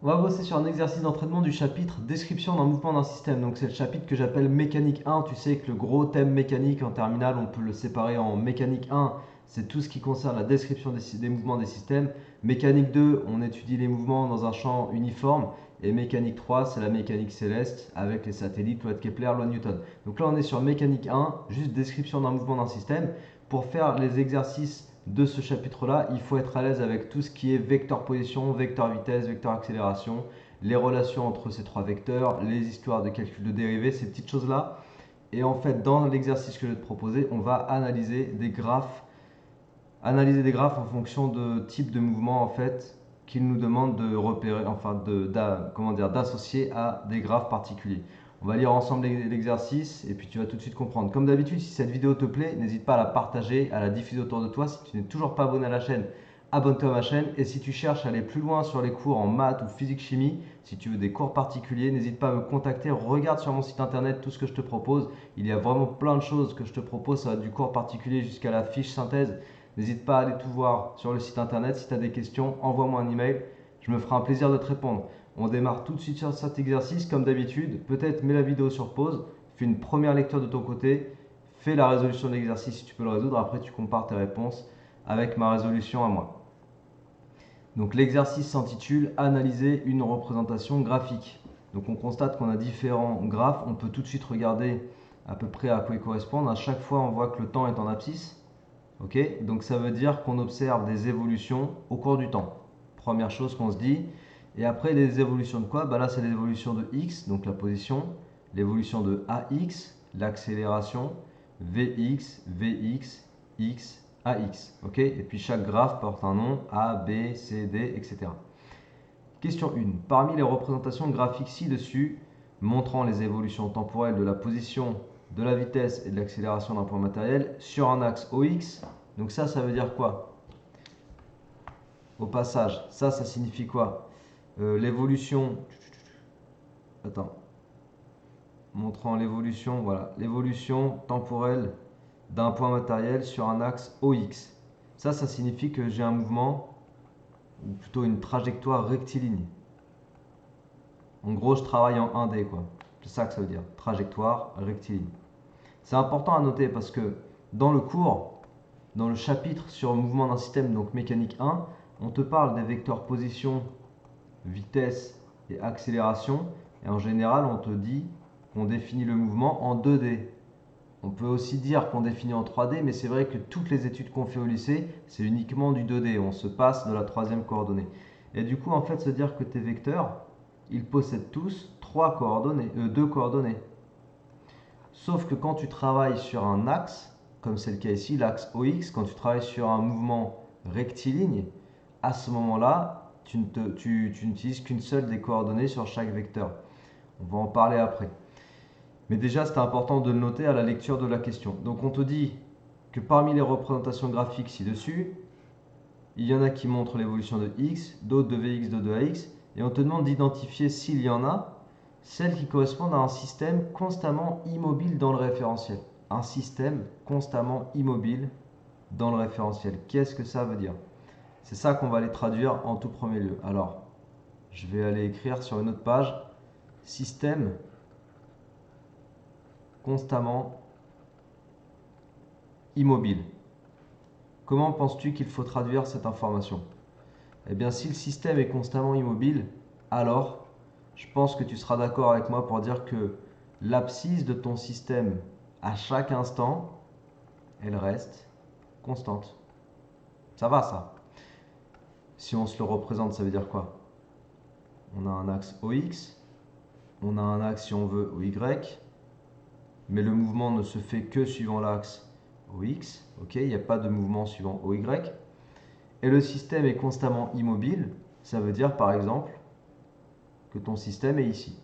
On va bosser sur un exercice d'entraînement du chapitre description d'un mouvement d'un système. Donc c'est le chapitre que j'appelle mécanique 1. Tu sais que le gros thème mécanique en terminale, on peut le séparer en mécanique 1. C'est tout ce qui concerne la description des mouvements des systèmes. Mécanique 2, on étudie les mouvements dans un champ uniforme. Et mécanique 3, c'est la mécanique céleste avec les satellites, loi de Kepler, loi de Newton. Donc là, on est sur mécanique 1, juste description d'un mouvement d'un système. Pour faire les exercices de ce chapitre-là, il faut être à l'aise avec tout ce qui est vecteur position, vecteur vitesse, vecteur accélération, les relations entre ces trois vecteurs, les histoires de calcul de dérivés, ces petites choses-là. Et en fait, dans l'exercice que je vais te proposer, on va analyser des graphes en fonction de type de mouvement en fait qu'il nous demande de repérer, enfin d'associer à des graphes particuliers. On va lire ensemble l'exercice et puis tu vas tout de suite comprendre. Comme d'habitude, si cette vidéo te plaît, n'hésite pas à la partager, à la diffuser autour de toi. Si tu n'es toujours pas abonné à la chaîne, abonne-toi à ma chaîne. Et si tu cherches à aller plus loin sur les cours en maths ou physique-chimie, si tu veux des cours particuliers, n'hésite pas à me contacter. Regarde sur mon site internet tout ce que je te propose. Il y a vraiment plein de choses que je te propose. Ça va du cours particulier jusqu'à la fiche synthèse. N'hésite pas à aller tout voir sur le site internet. Si tu as des questions, envoie-moi un email. Je me ferai un plaisir de te répondre. On démarre tout de suite sur cet exercice comme d'habitude. Peut-être mets la vidéo sur pause, fais une première lecture de ton côté, fais la résolution de l'exercice si tu peux le résoudre. Après, tu compares tes réponses avec ma résolution à moi. Donc l'exercice s'intitule Analyser une représentation graphique. Donc on constate qu'on a différents graphes. On peut tout de suite regarder à peu près à quoi ils correspondent. À chaque fois, on voit que le temps est en abscisse. Ok, donc ça veut dire qu'on observe des évolutions au cours du temps. Première chose qu'on se dit. Et après, les évolutions de quoi? Là, c'est l'évolution de x, donc la position, l'évolution de ax, l'accélération, vx, vx, x, ax. Ok, et puis chaque graphe porte un nom, A, B, C, D, etc. Question 1. Parmi les représentations graphiques ci-dessus, montrant les évolutions temporelles de la position, de la vitesse et de l'accélération d'un point matériel sur un axe OX, donc ça veut dire quoi? Au passage, ça signifie quoi? L'évolution, attends, montrant l'évolution, voilà, l'évolution temporelle d'un point matériel sur un axe OX. Ça signifie que j'ai un mouvement, ou plutôt une trajectoire rectiligne. En gros, je travaille en 1D, quoi. C'est ça que ça veut dire, trajectoire rectiligne. C'est important à noter parce que dans le cours, dans le chapitre sur le mouvement d'un système, donc mécanique 1, on te parle des vecteurs position, vitesse et accélération. Et en général, on te dit qu'on définit le mouvement en 2D. On peut aussi dire qu'on définit en 3D, mais c'est vrai que toutes les études qu'on fait au lycée, c'est uniquement du 2D. On se passe de la troisième coordonnée. Et du coup, en fait, se dire que tes vecteurs, ils possèdent tous deux coordonnées. Sauf que quand tu travailles sur un axe, comme c'est le cas ici, l'axe OX, quand tu travailles sur un mouvement rectiligne, à ce moment-là, tu n'utilises qu'une seule des coordonnées sur chaque vecteur. On va en parler après. Mais déjà, c'est important de le noter à la lecture de la question. Donc on te dit que parmi les représentations graphiques ci-dessus, il y en a qui montrent l'évolution de x, d'autres de vx, d'autres de ax, et on te demande d'identifier s'il y en a celles qui correspondent à un système constamment immobile dans le référentiel. Un système constamment immobile dans le référentiel. Qu'est-ce que ça veut dire? C'est ça qu'on va aller traduire en tout premier lieu. Alors, je vais aller écrire sur une autre page système constamment immobile. Comment penses-tu qu'il faut traduire cette information? Eh bien, si le système est constamment immobile, alors je pense que tu seras d'accord avec moi pour dire que l'abscisse de ton système à chaque instant, elle reste constante. Ça va ça? Si on se le représente, ça veut dire quoi? On a un axe OX, on a un axe si on veut OY, mais le mouvement ne se fait que suivant l'axe OX, ok? Il n'y a pas de mouvement suivant OY. Et le système est constamment immobile, ça veut dire par exemple que ton système est ici.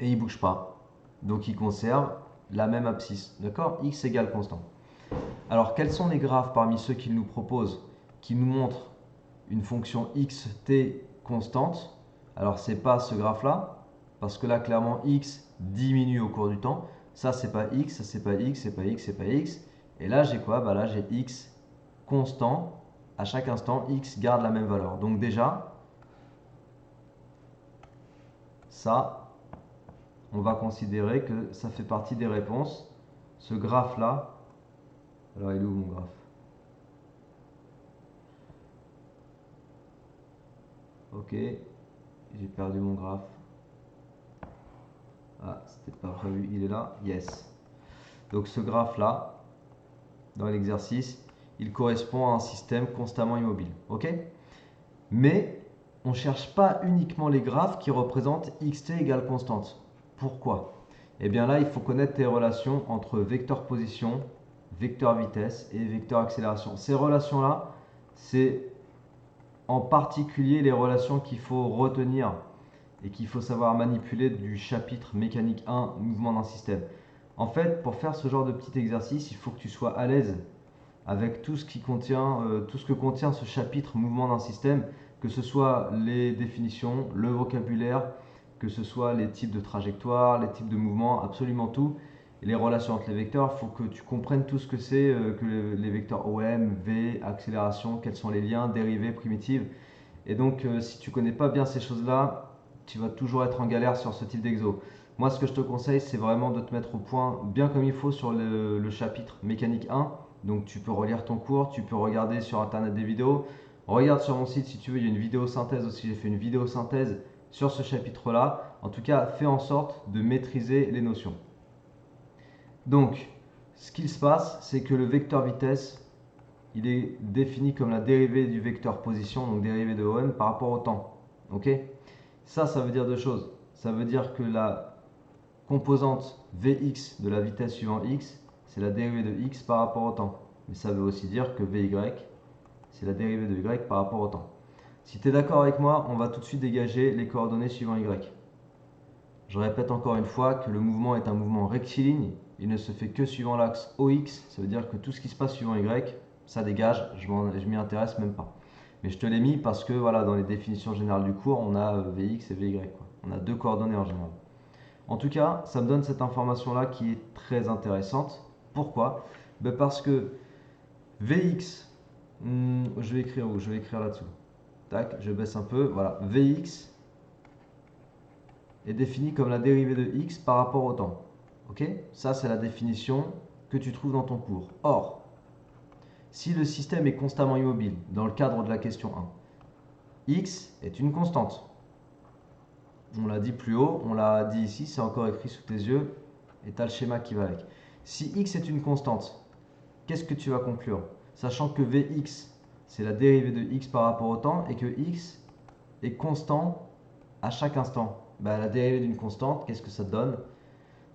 Et il ne bouge pas. Donc il conserve la même abscisse. D'accord? X égale constant. Alors quels sont les graphes parmi ceux qu'il nous propose qui nous montrent une fonction xt constante? Alors c'est pas ce graphe là, parce que là clairement x diminue au cours du temps. Ça c'est pas x, ça c'est pas x, c'est pas x, c'est pas x. Et là j'ai quoi? Là j'ai x constant. À chaque instant, x garde la même valeur. Donc déjà, ça, on va considérer que ça fait partie des réponses. Ce graphe-là, alors il est où mon graphe? Ok, j'ai perdu mon graphe. Ah, c'était pas prévu, il est là, yes. Donc ce graphe-là, dans l'exercice, il correspond à un système constamment immobile. Ok? Mais on ne cherche pas uniquement les graphes qui représentent xt égale constante. Pourquoi? Eh bien là, il faut connaître les relations entre vecteur position, vecteur vitesse et vecteur accélération. Ces relations-là, c'est en particulier les relations qu'il faut retenir et qu'il faut savoir manipuler du chapitre mécanique 1, mouvement d'un système. En fait, pour faire ce genre de petit exercice, il faut que tu sois à l'aise avec tout ce que contient ce chapitre mouvement d'un système, que ce soit les définitions, le vocabulaire, que ce soit les types de trajectoires, les types de mouvements, absolument tout. Et les relations entre les vecteurs, il faut que tu comprennes tout ce que c'est que les vecteurs OM, V, accélération, quels sont les liens, dérivés, primitives. Et donc, si tu ne connais pas bien ces choses-là, tu vas toujours être en galère sur ce type d'exo. Moi, ce que je te conseille, c'est vraiment de te mettre au point bien comme il faut sur le chapitre mécanique 1. Donc, tu peux relire ton cours, tu peux regarder sur internet des vidéos. Regarde sur mon site si tu veux, il y a une vidéo synthèse aussi. J'ai fait une vidéo synthèse sur ce chapitre-là. En tout cas, fais en sorte de maîtriser les notions. Donc, ce qu'il se passe, c'est que le vecteur vitesse, il est défini comme la dérivée du vecteur position, donc dérivée de OM par rapport au temps. Ok? Ça veut dire deux choses. Ça veut dire que la composante Vx de la vitesse suivant x, c'est la dérivée de x par rapport au temps. Mais ça veut aussi dire que Vy, c'est la dérivée de y par rapport au temps. Si tu es d'accord avec moi, on va tout de suite dégager les coordonnées suivant y. Je répète encore une fois que le mouvement est un mouvement rectiligne. Il ne se fait que suivant l'axe OX. Ça veut dire que tout ce qui se passe suivant y, ça dégage. Je m'y intéresse même pas. Mais je te l'ai mis parce que voilà, dans les définitions générales du cours, on a Vx et Vy. On a deux coordonnées en général. En tout cas, ça me donne cette information-là qui est très intéressante. Pourquoi? Parce que Vx, je vais écrire où? Je vais écrire là-dessous. Tac, je baisse un peu. Voilà, Vx est défini comme la dérivée de x par rapport au temps. Ok? Ça, c'est la définition que tu trouves dans ton cours. Or, si le système est constamment immobile, dans le cadre de la question 1, x est une constante. On l'a dit plus haut, on l'a dit ici, c'est encore écrit sous tes yeux, et tu as le schéma qui va avec. Si x est une constante, qu'est-ce que tu vas conclure? Sachant que Vx, c'est la dérivée de x par rapport au temps, et que x est constant à chaque instant. La dérivée d'une constante, qu'est-ce que ça te donne?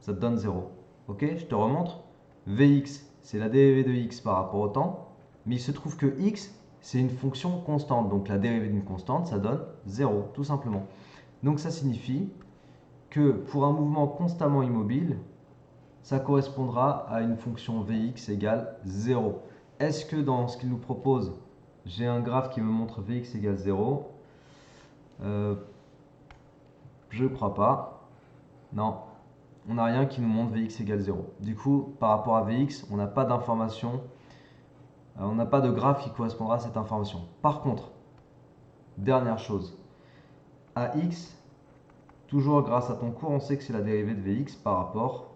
Ça te donne 0. Ok, je te remontre. Vx, c'est la dérivée de x par rapport au temps, mais il se trouve que x, c'est une fonction constante. Donc la dérivée d'une constante, ça donne 0, tout simplement. Donc ça signifie que pour un mouvement constamment immobile, ça correspondra à une fonction Vx égale 0. Est-ce que dans ce qu'il nous propose, j'ai un graphe qui me montre Vx égale 0? Je ne crois pas. Non, on n'a rien qui nous montre Vx égale 0. Du coup, par rapport à Vx, on n'a pas d'information, on n'a pas de graphe qui correspondra à cette information. Par contre, dernière chose, à x, toujours grâce à ton cours, on sait que c'est la dérivée de Vx par rapport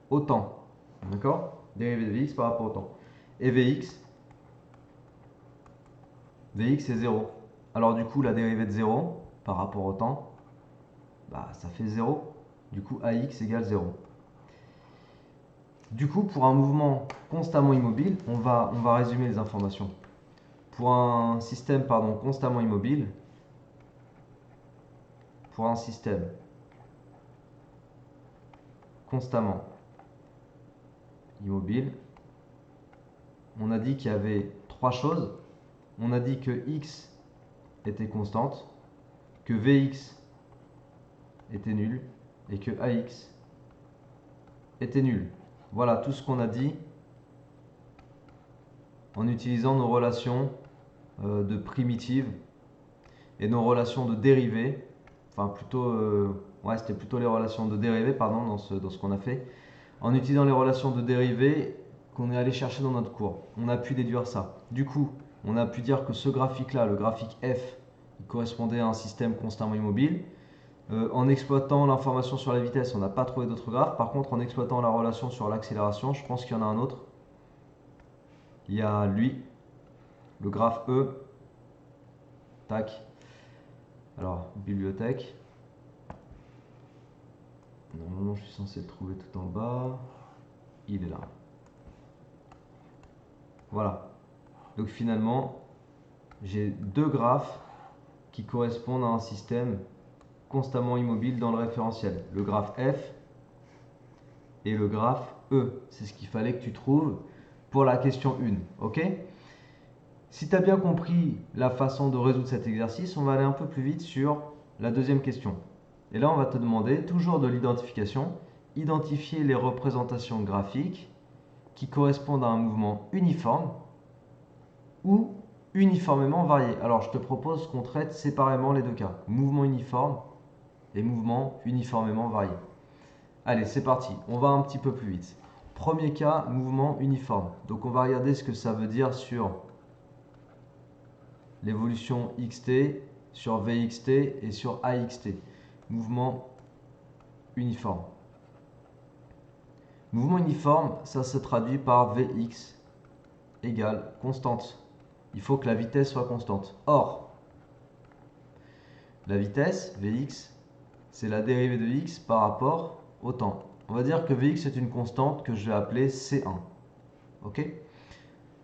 au temps. D'accord? Dérivée de Vx par rapport au temps. Et Vx est 0. Alors du coup, la dérivée de 0 par rapport au temps, ça fait 0. Du coup, ax égale 0. Du coup, pour un mouvement constamment immobile, on va résumer les informations. Pour un système constamment immobile, on a dit qu'il y avait trois choses. On a dit que x était constante, que Vx était nul et que ax était nul. Voilà tout ce qu'on a dit en utilisant nos relations de primitives et nos relations de dérivées. Enfin, plutôt, c'était plutôt les relations de dérivées, pardon, dans ce qu'on a fait. En utilisant les relations de dérivées qu'on est allé chercher dans notre cours. On a pu déduire ça. Du coup, on a pu dire que ce graphique-là, le graphique F, il correspondait à un système constamment immobile. En exploitant l'information sur la vitesse, on n'a pas trouvé d'autres graphes. Par contre, en exploitant la relation sur l'accélération, je pense qu'il y en a un autre. Il y a lui, le graphe E. Tac. Alors, bibliothèque. Normalement, je suis censé le trouver tout en bas. Il est là. Voilà. Donc finalement, j'ai deux graphes qui correspondent à un système constamment immobile dans le référentiel. Le graphe F et le graphe E. C'est ce qu'il fallait que tu trouves pour la question 1. Ok? Si tu as bien compris la façon de résoudre cet exercice, on va aller un peu plus vite sur la deuxième question. Et là, on va te demander, toujours de l'identification, identifier les représentations graphiques qui correspondent à un mouvement uniforme ou uniformément varié. Alors, je te propose qu'on traite séparément les deux cas, mouvement uniforme et mouvement uniformément varié. Allez, c'est parti, on va un petit peu plus vite. Premier cas, mouvement uniforme. Donc, on va regarder ce que ça veut dire sur l'évolution xt, sur vxt et sur axt. Mouvement uniforme. Mouvement uniforme, ça se traduit par Vx égale constante. Il faut que la vitesse soit constante. Or, la vitesse, Vx, c'est la dérivée de x par rapport au temps. On va dire que Vx est une constante que je vais appeler C1. Ok?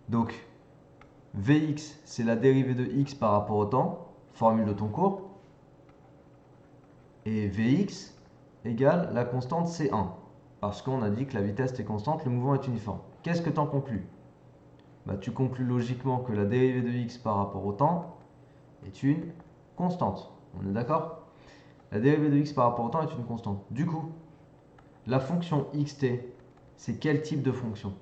Donc, Vx, c'est la dérivée de x par rapport au temps, formule de ton cours. Et Vx égale la constante C1. Parce qu'on a dit que la vitesse est constante, le mouvement est uniforme. Qu'est-ce que tu en conclus? Tu conclus logiquement que la dérivée de x par rapport au temps est une constante. On est d'accord? La dérivée de x par rapport au temps est une constante. Du coup, la fonction xt, c'est quel type de fonction?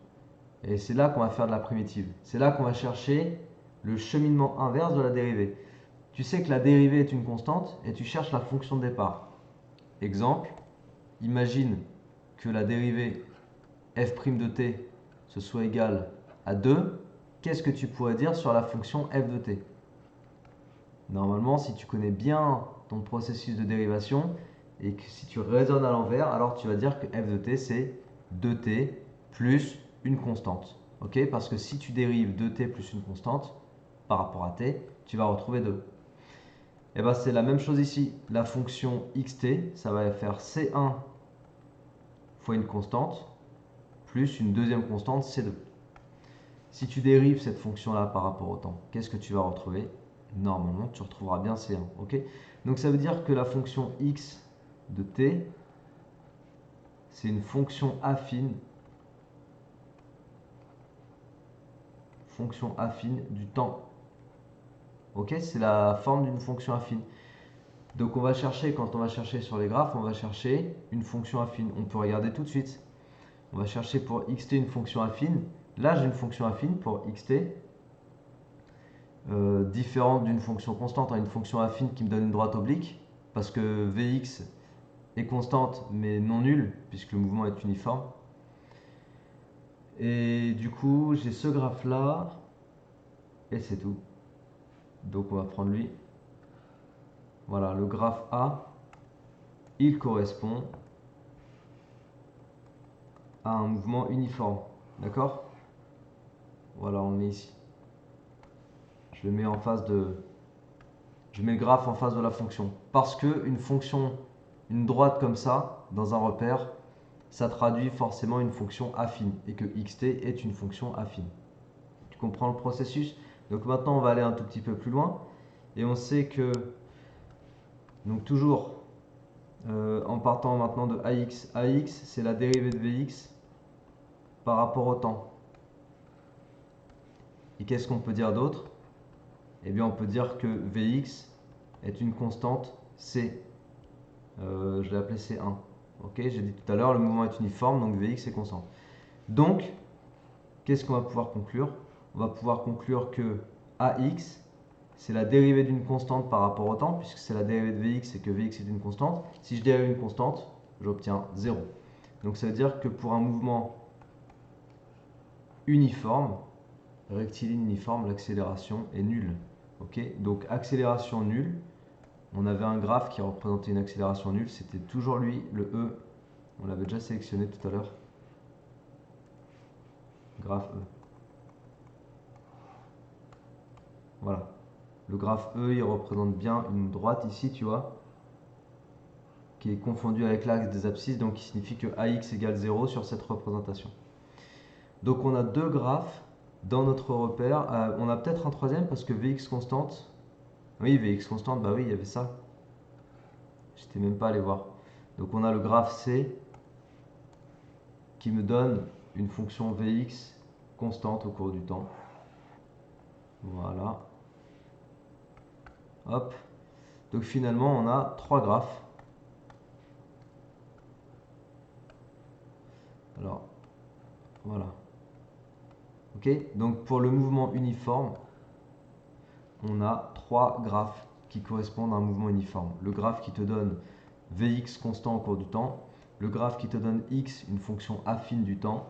Et c'est là qu'on va faire de la primitive. C'est là qu'on va chercher le cheminement inverse de la dérivée. Tu sais que la dérivée est une constante et tu cherches la fonction de départ. Exemple, imagine que la dérivée f' de t ce soit égal à 2. Qu'est-ce que tu pourrais dire sur la fonction f de t? Normalement, si tu connais bien ton processus de dérivation et que si tu raisonnes à l'envers, alors tu vas dire que f de t c'est 2t plus une constante. Ok? Parce que si tu dérives 2t plus une constante par rapport à t, tu vas retrouver 2. Et bien c'est la même chose ici. La fonction xt, ça va faire c1 fois une constante plus une deuxième constante c2. Si tu dérives cette fonction-là par rapport au temps, qu'est-ce que tu vas retrouver? Normalement, tu retrouveras bien C1. Ok? Donc ça veut dire que la fonction x de t, c'est une fonction affine du temps. Ok? C'est la forme d'une fonction affine. Donc on va chercher, quand on va chercher sur les graphes, on va chercher une fonction affine. On peut regarder tout de suite. On va chercher pour xt une fonction affine. Là, j'ai une fonction affine pour xt. Différente d'une fonction constante, une fonction affine qui me donne une droite oblique, parce que Vx est constante mais non nulle, puisque le mouvement est uniforme. Et du coup, j'ai ce graphe-là, et c'est tout. Donc on va prendre lui. Voilà, le graphe A, il correspond à un mouvement uniforme. D'accord? Voilà, on le met ici. Je le mets en face de... Je mets le graphe en face de la fonction. Parce que une fonction, une droite comme ça, dans un repère, ça traduit forcément une fonction affine et que xt est une fonction affine. Tu comprends le processus? Donc maintenant on va aller un tout petit peu plus loin et on sait que, donc toujours en partant maintenant de ax, c'est la dérivée de vx par rapport au temps. Et qu'est-ce qu'on peut dire d'autre? Eh bien on peut dire que vx est une constante c. Je l'ai appelé c1. Ok, j'ai dit tout à l'heure le mouvement est uniforme donc vx est constant. Donc qu'est-ce qu'on va pouvoir conclure? On va pouvoir conclure que ax, c'est la dérivée d'une constante par rapport au temps, puisque c'est la dérivée de vx et que vx est une constante. Si je dérive une constante, j'obtiens 0. Donc ça veut dire que pour un mouvement uniforme, rectiligne uniforme, l'accélération est nulle. Ok? Donc accélération nulle, on avait un graphe qui représentait une accélération nulle, c'était toujours lui, le E. On l'avait déjà sélectionné tout à l'heure. Graphe E. Voilà. Le graphe E, il représente bien une droite ici, tu vois, qui est confondue avec l'axe des abscisses, donc qui signifie que AX égale 0 sur cette représentation. Donc on a deux graphes dans notre repère. On a peut-être un troisième parce que Vx constante. Oui, Vx constante, bah oui, il y avait ça. J'étais même pas allé voir. Donc on a le graphe C qui me donne une fonction Vx constante au cours du temps. Voilà. Hop. Donc finalement, on a trois graphes. Alors, voilà. Ok. Donc pour le mouvement uniforme, on a trois graphes qui correspondent à un mouvement uniforme. Le graphe qui te donne Vx constant au cours du temps, le graphe qui te donne x, une fonction affine du temps,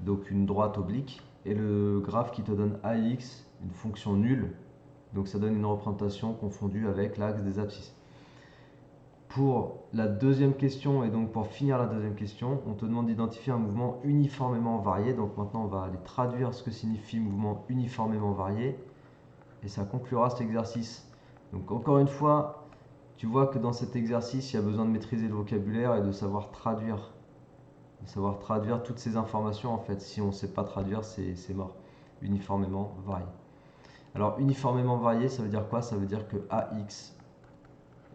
donc une droite oblique, et le graphe qui te donne ax, une fonction nulle, donc ça donne une représentation confondue avec l'axe des abscisses. Pour la deuxième question, et donc pour finir la deuxième question, on te demande d'identifier un mouvement uniformément varié. Donc maintenant, on va aller traduire ce que signifie mouvement uniformément varié, et ça conclura cet exercice. Donc encore une fois, tu vois que dans cet exercice, il y a besoin de maîtriser le vocabulaire et de savoir traduire. De savoir traduire toutes ces informations, en fait. Si on ne sait pas traduire, c'est mort. Uniformément varié. Alors, uniformément varié, ça veut dire quoi? Ça veut dire que AX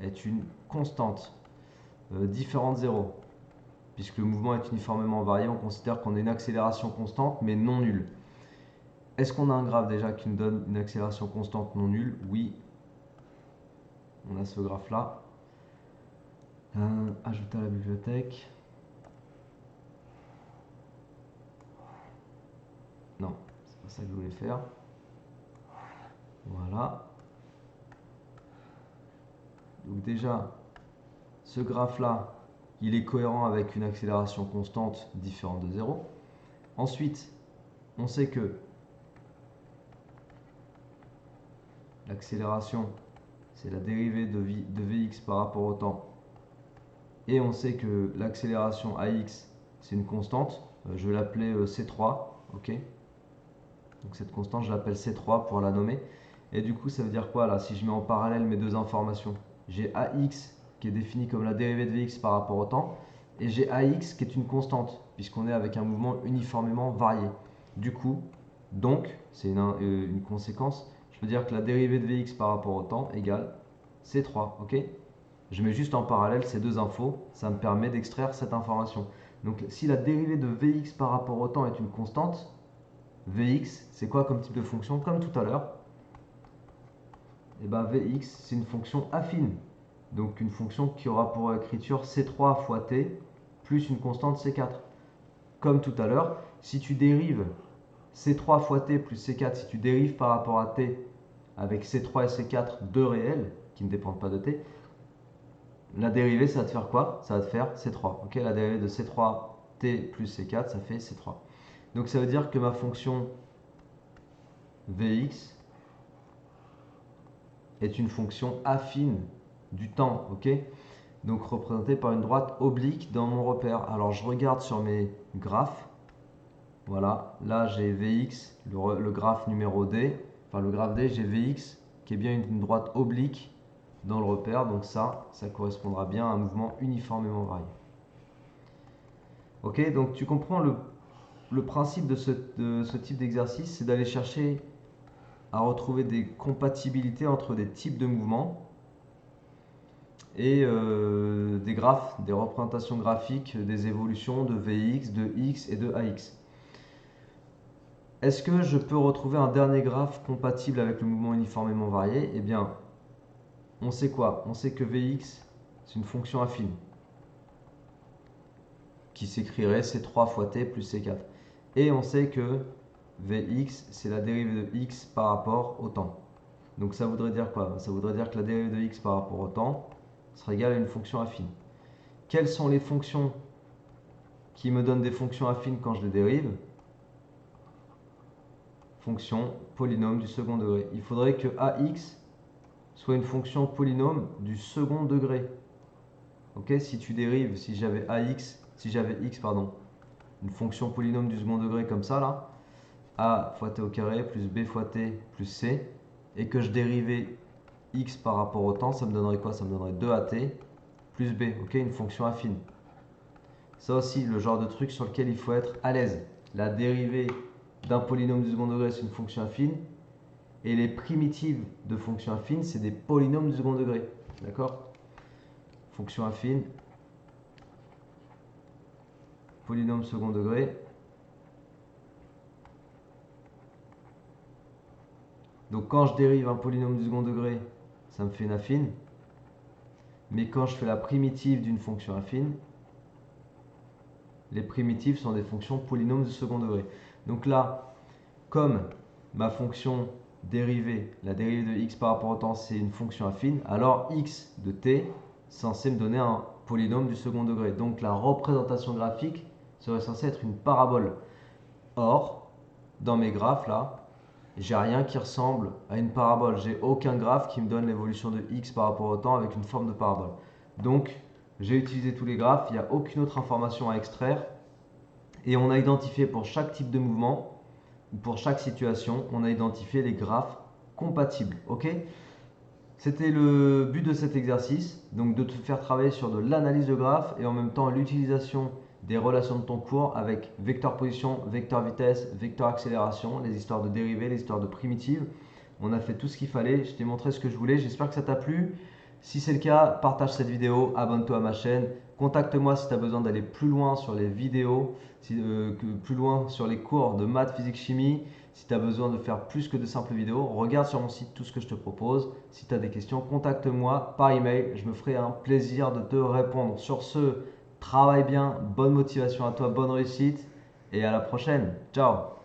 est une constante différente de 0. Puisque le mouvement est uniformément varié, on considère qu'on a une accélération constante, mais non nulle. Est-ce qu'on a un graphe déjà qui nous donne une accélération constante non nulle? Oui. On a ce graphe-là. Ajouter à la bibliothèque. Non, c'est pas ça que je voulais faire. Voilà. Donc déjà, ce graphe-là, il est cohérent avec une accélération constante différente de 0. Ensuite, on sait que l'accélération, c'est la dérivée de Vx par rapport au temps. Et on sait que l'accélération AX, c'est une constante. Je vais l'appeler C3. Ok. Donc cette constante, je l'appelle C3 pour la nommer. Et du coup, ça veut dire quoi là? Si je mets en parallèle mes deux informations, j'ai AX qui est définie comme la dérivée de Vx par rapport au temps, et j'ai AX qui est une constante, puisqu'on est avec un mouvement uniformément varié. Du coup, donc, c'est une conséquence, je peux dire que la dérivée de Vx par rapport au temps égale C3, ok? Je mets juste en parallèle ces deux infos, ça me permet d'extraire cette information. Donc si la dérivée de Vx par rapport au temps est une constante, Vx, c'est quoi comme type de fonction? Comme tout à l'heure, et ben Vx, c'est une fonction affine. Donc une fonction qui aura pour écriture C3 fois t plus une constante C4. Comme tout à l'heure, si tu dérives C3 fois t plus C4, si tu dérives par rapport à t avec C3 et C4, deux réels qui ne dépendent pas de t, la dérivée, ça va te faire quoi? Ça va te faire C3. Ok, la dérivée de C3t plus C4, ça fait C3. Donc ça veut dire que ma fonction Vx est une fonction affine du temps, ok? Donc représentée par une droite oblique dans mon repère. Alors je regarde sur mes graphes. Voilà, là j'ai Vx, le graphe numéro D, enfin le graphe D, j'ai Vx qui est bien une droite oblique dans le repère. Donc ça correspondra bien à un mouvement uniformément varié. Ok, donc tu comprends le principe de ce type d'exercice, c'est d'aller chercher à retrouver des compatibilités entre des types de mouvements et des graphes, des représentations graphiques des évolutions de Vx, de x et de ax. Est-ce que je peux retrouver un dernier graphe compatible avec le mouvement uniformément varié? Eh bien, on sait quoi? On sait que Vx, c'est une fonction affine qui s'écrirait C3 fois t plus C4. Et on sait que Vx, c'est la dérivée de x par rapport au temps. Donc ça voudrait dire quoi? Ça voudrait dire que la dérivée de x par rapport au temps sera égale à une fonction affine. Quelles sont les fonctions qui me donnent des fonctions affines quand je les dérive? Fonction polynôme du second degré. Il faudrait que ax soit une fonction polynôme du second degré. Ok, si tu dérives, si j'avais x, pardon, une fonction polynôme du second degré comme ça là, a fois t au carré plus b fois t plus c, et que je dérivais x par rapport au temps, ça me donnerait quoi? Ça me donnerait 2at plus b, ok, une fonction affine. Ça aussi, le genre de truc sur lequel il faut être à l'aise. La dérivée d'un polynôme du second degré, c'est une fonction affine. Et les primitives de fonctions affines, c'est des polynômes du second degré. D'accord? Fonction affine, polynôme second degré. Donc quand je dérive un polynôme du second degré, ça me fait une affine. Mais quand je fais la primitive d'une fonction affine, les primitives sont des fonctions polynômes du second degré. Donc là, comme ma fonction dérivée, la dérivée de x par rapport au temps, c'est une fonction affine, alors x de t est censé me donner un polynôme du second degré. Donc la représentation graphique serait censée être une parabole. Or, dans mes graphes là, j'ai rien qui ressemble à une parabole. J'ai aucun graphe qui me donne l'évolution de x par rapport au temps avec une forme de parabole. Donc, j'ai utilisé tous les graphes, il n'y a aucune autre information à extraire. Et on a identifié pour chaque type de mouvement, ou pour chaque situation, on a identifié les graphes compatibles. Ok? C'était le but de cet exercice, donc de te faire travailler sur de l'analyse de graphes et en même temps l'utilisation des relations de ton cours avec vecteur position, vecteur vitesse, vecteur accélération, les histoires de dérivées, les histoires de primitives. On a fait tout ce qu'il fallait, je t'ai montré ce que je voulais, j'espère que ça t'a plu. Si c'est le cas, partage cette vidéo, abonne-toi à ma chaîne. Contacte-moi si tu as besoin d'aller plus loin sur les vidéos, plus loin sur les cours de maths, physique, chimie. Si tu as besoin de faire plus que de simples vidéos, regarde sur mon site tout ce que je te propose. Si tu as des questions, contacte-moi par email. Je me ferai un plaisir de te répondre. Sur ce, travaille bien, bonne motivation à toi, bonne réussite et à la prochaine. Ciao!